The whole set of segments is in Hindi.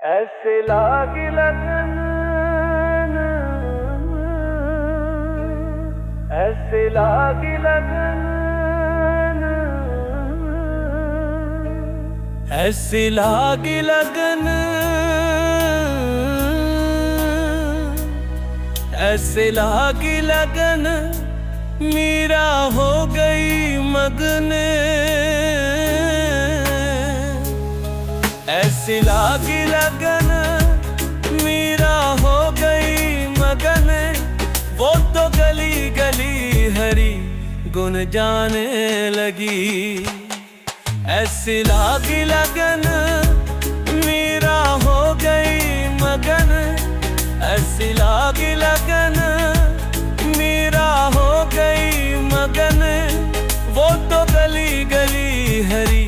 ऐसे लागी लगन, ऐसे लागी लगन, ऐसे लागी लगन, ऐसे लागी लगन, मीरा हो गई मगन। ऐसी लागी लगन, मीरा हो गई मगन। वो तो गली गली हरी गुन जाने लगी। ऐसी लागी लगन, मीरा हो गई मगन। ऐसी लागी लगन, मीरा हो गई मगन। वो तो गली गली हरी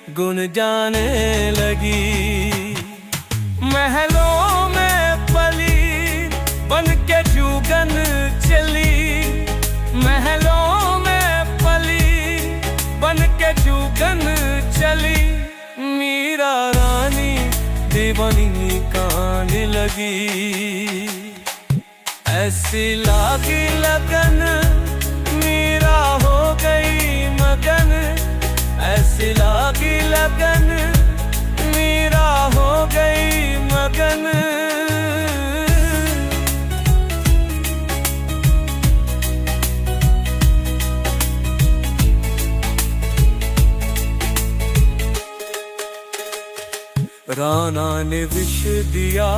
गुन जाने लगी। महलों में पली बन के जुगन चली। महलों में पली बन के जुगन चली। मीरा रानी दीवानी कहने लगी। ऐसी लागी लगन, मीरा हो गई मगन। ऐसी लागी लगन, मीरा हो गई मगन। राणा ने विष दिया,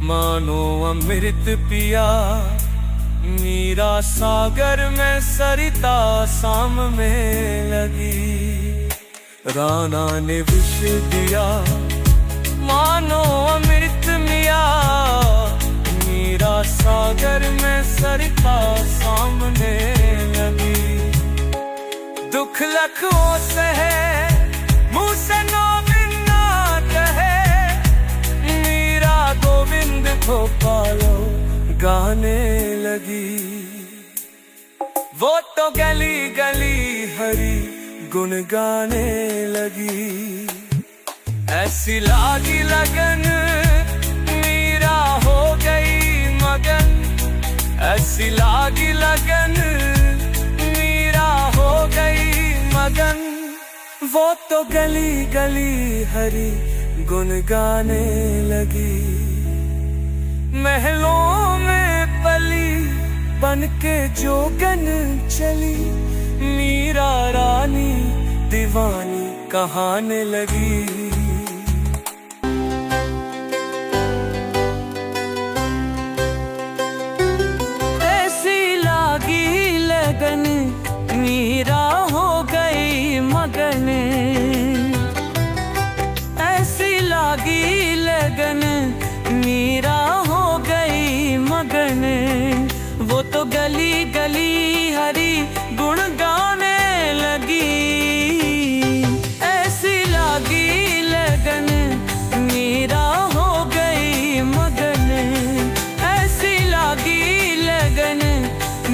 मानो अमृत पिया। मीरा सागर में सरिता शाम में लगी। राणा ने विष दिया, मानो अमृत मिया। मीरा सागर में सरिता सामने लगी। दुख लखों से है मुँह से गोविंद ना कहे। मीरा गोविंद को पालो गाने लगी। वो तो गली गली हरी गुन गाने लगी। ऐसी लागी लगन, मीरा हो गई मगन। ऐसी लागी लगन, मीरा हो गई मगन। वो तो गली गली हरी गुन गाने लगी। महलों में पली बन के जोगन चली। मीरा रानी दीवानी कहाने लगी। ऐसी लागी लगन, मीरा हो गई मगन। ऐसी लागी लगन, मीरा हो गई मगन। वो तो गली गली हरी गुण गाने लगी। ऐसी लागी लगन, मीरा हो गई मगन। ऐसी लागी लगन,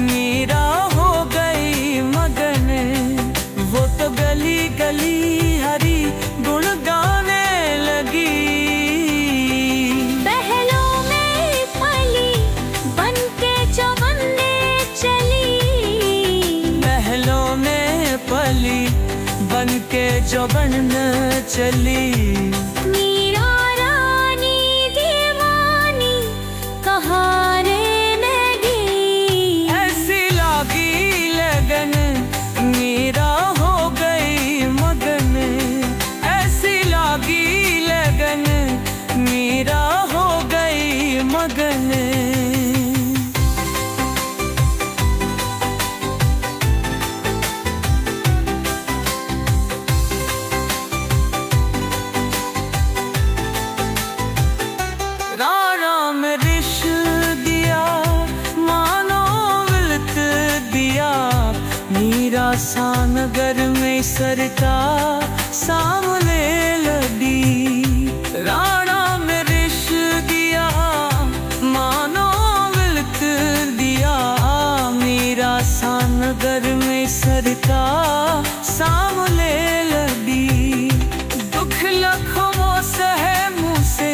मीरा हो गई मगन। वो तो गली गली हरी गुण गाने लगी। बन के जो बनने चली। मीरा रानी दीवानी कहाने लगी। ऐसी लागी लगन, मीरा हो गई मगन। ऐसी लागी लगन, मीरा हो गई मगन। सानगर में सरता सामने लगी। राणा में रिश दिया, मानो मिलत दिया। मीरा सानगर में सरता सामने लगी। दुख लखों से है मुँह से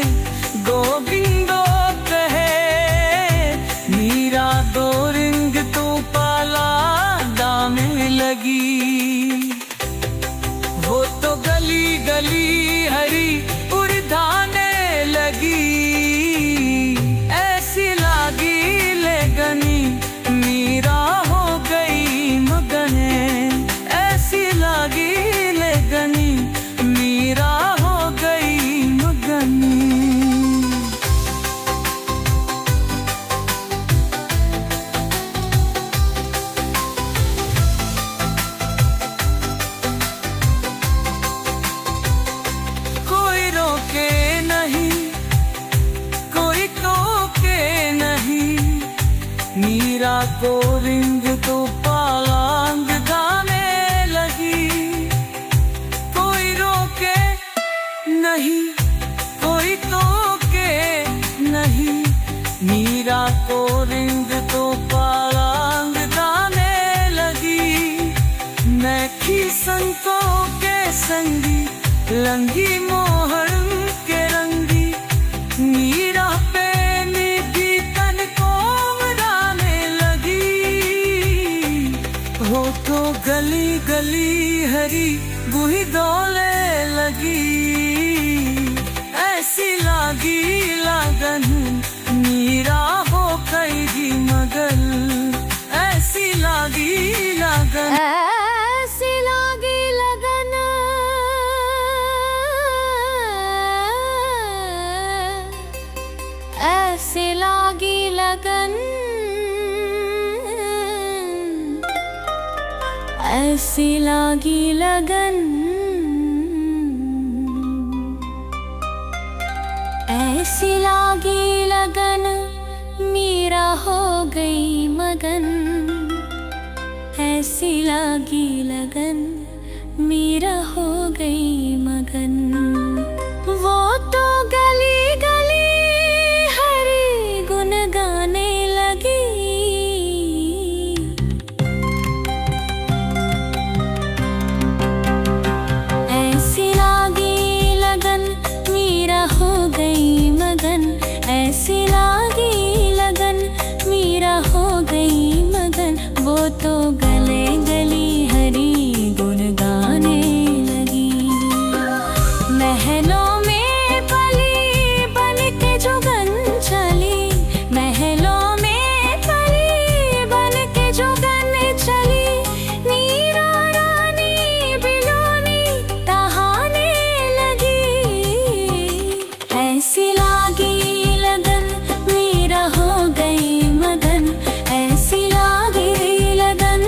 को रिंग तो पालांग गाने लगी। कोई रोके नहीं, कोई टोके नहीं, मीरा को रिंग तो पालांग गाने लगी। मैं की संतों के संगी, लंगी मोहर के रंगी, मीरा पे निधि तन को मराने लगी। हो तो गली गली हरी बुही दौले लगी। ऐसी लागी लगन मीरा हो गई मगन। ऐसी लागी लगन, ऐसी लागी लगन, ऐसी लागी लगन, ऐसी लागी लगन, ऐसी लागी लगन, मीरा हो गई मगन। ऐसी लागी लगन, मीरा हो गई मगन। वो तो गली गली हरी गुन गाने लगी। ऐसी लागी लगन, मीरा हो गई मगन। ऐसी लागी लगन, मीरा हो गई मगन। वो तो गले गली हरी गुन गाने लगी। महलों में पली बन के जुगन चली, महलों में पली बन के जुगन चली। मीरा रानी बिलोनी तहाने लगी। ऐसी लागी लगन, मीरा हो गई मगन। ऐसी लागी लगन।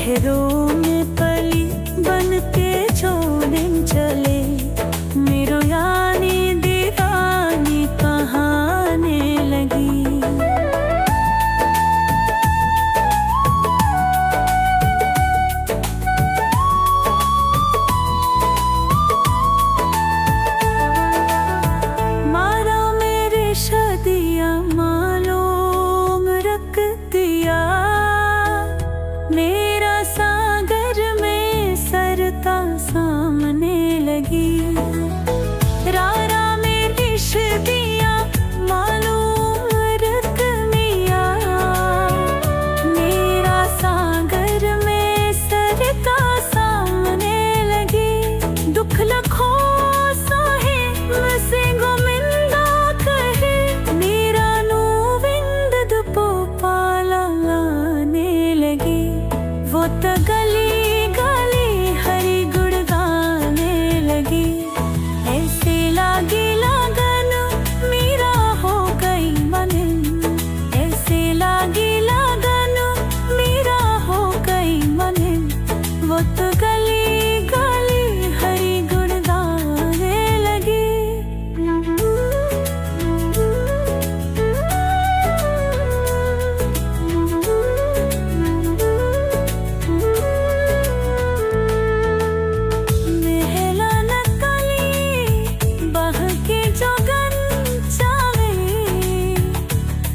महलों में पली बन के जो दिन चले, मेरो यानी दीवानी कहाने लगी। मारा मेरे शादिया मालूम रख दिया, मेरा सागर में सरता सामने लगी। रारा मेरी शादिया मालूम रख मिया, मेरा सागर में सरता सामने लगी। दुख लखो सोहे मसे गोमिंदा कहे, मेरा नू विंद दुपो पाला लाने लगी। वो तो गली गली हरी गुड़ गाने लगी, ऐसे लागी लगन मेरा हो गई मगन, ऐसे लागी लगन मेरा हो गई मगन। वो तो गली गली हरी गुड़ गाने लगी। महला नकली बह के जोगन चावे,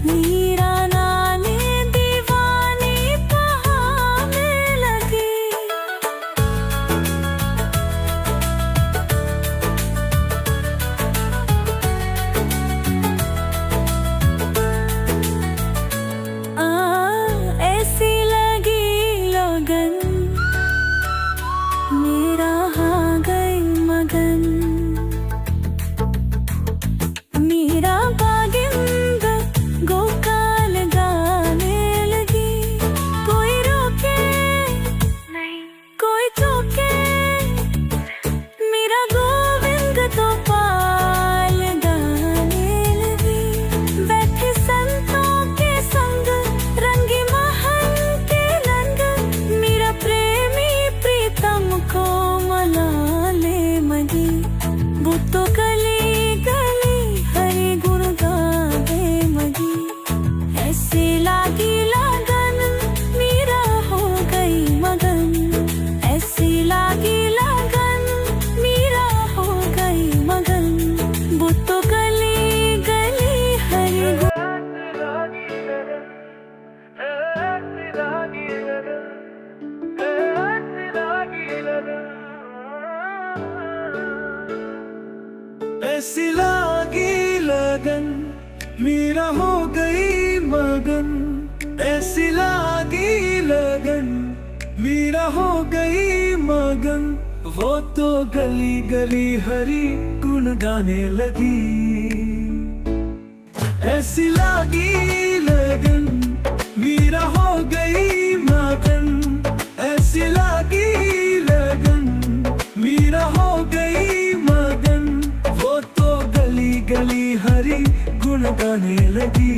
मीरा नाने दीवानी कहाने लगी। ऐसी लगी लगन मेरा हाँ गई मगन। मीरा बागिंद गोकाल गाने लगी, कोई रोके नहीं कोई टोके, मेरा गोविंद तो पाल गाने लगी। बैठे संतों के संग रंगी महल के रंग, मेरा प्रेमी प्रीतम को मनाने मगी। वो तो गली गली हरी गुण गावे मगी, ऐसे लागी लगन मेरा हो गई मगन, ऐसे लागी लगन मेरा हो गई मगन। वो तो गली गली हरी गुण ऐसी लागी लगन मेरा हो गई मगन, ऐसी लागी लगन मेरा हो गई मगन। वो तो गली गली हरी गुण गाने लगी, ऐसी लागी लगन मेरा हो गई मगन, ऐसी लागी लगन मेरा हो गई मगन। वो तो गली गली हरी गुण गाने लगी।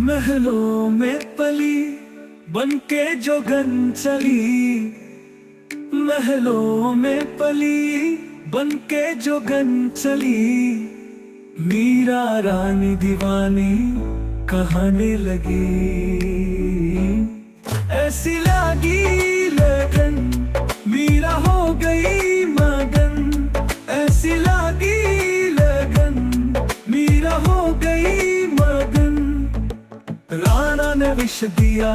महलों में पली बन के जोगन चली, महलों में पली बन के जोगन चली। मीरा रानी दीवानी कहाने लगी, ऐसी लागी लगन मीरा हो गई मगन, ऐसी लागी लगन मीरा हो गई मगन। राणा ने विष दिया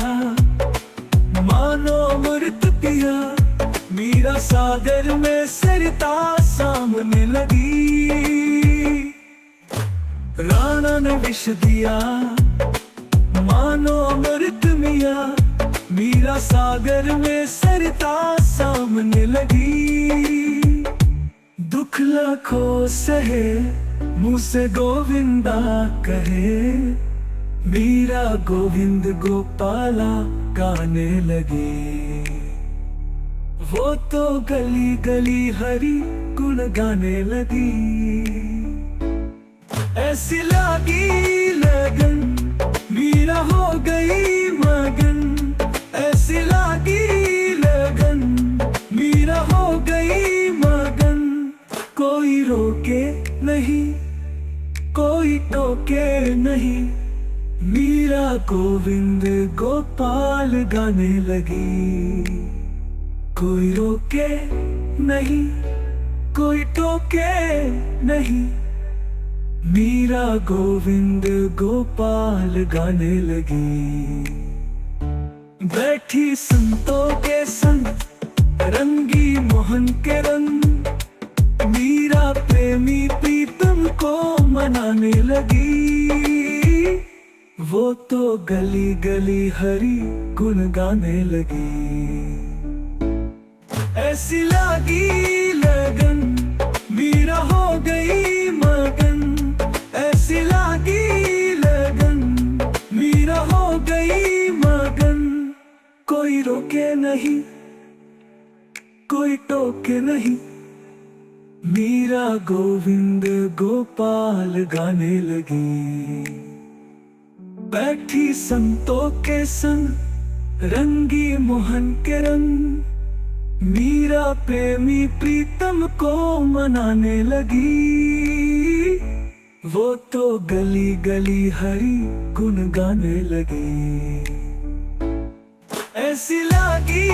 मानो अमृत पिया, मीरा सागर में सरिता सामने लगी। राणा ने विष दिया मानो अमृत मिया, मीरा सागर में सरिता सामने लगी। दुख लाखों सहे मुँह से गोविंदा कहे, मीरा गोविंद गोपाला गाने लगी। वो तो गली गली हरी गुन गाने लगी। ऐसी लगी लगन मीरा हो गई मगन। ऐसी लगी लगन मीरा हो गई मगन। कोई रोके नहीं कोई टोके नहीं, मीरा गोविंद गोपाल गाने लगी। कोई रोके नहीं कोई टोके नहीं, मीरा गोविंद गोपाल गाने लगी। बैठी संतों के संग रंगी मोहन के रंग, मीरा प्रेमी प्रीतम को मनाने लगी। वो तो गली गली हरी गुन गाने लगी। ऐसी लगी लगन मीरा हो गई मगन। ऐसी लगी लगन मीरा हो गई मगन। कोई रोके नहीं कोई टोके नहीं, मीरा गोविंद गोपाल गाने लगी। बैठी संतों के संग रंगी मोहन के रंग, मीरा प्रेमी प्रीतम को मनाने लगी। वो तो गली गली हरी गुन गाने लगी। ऐसी लगी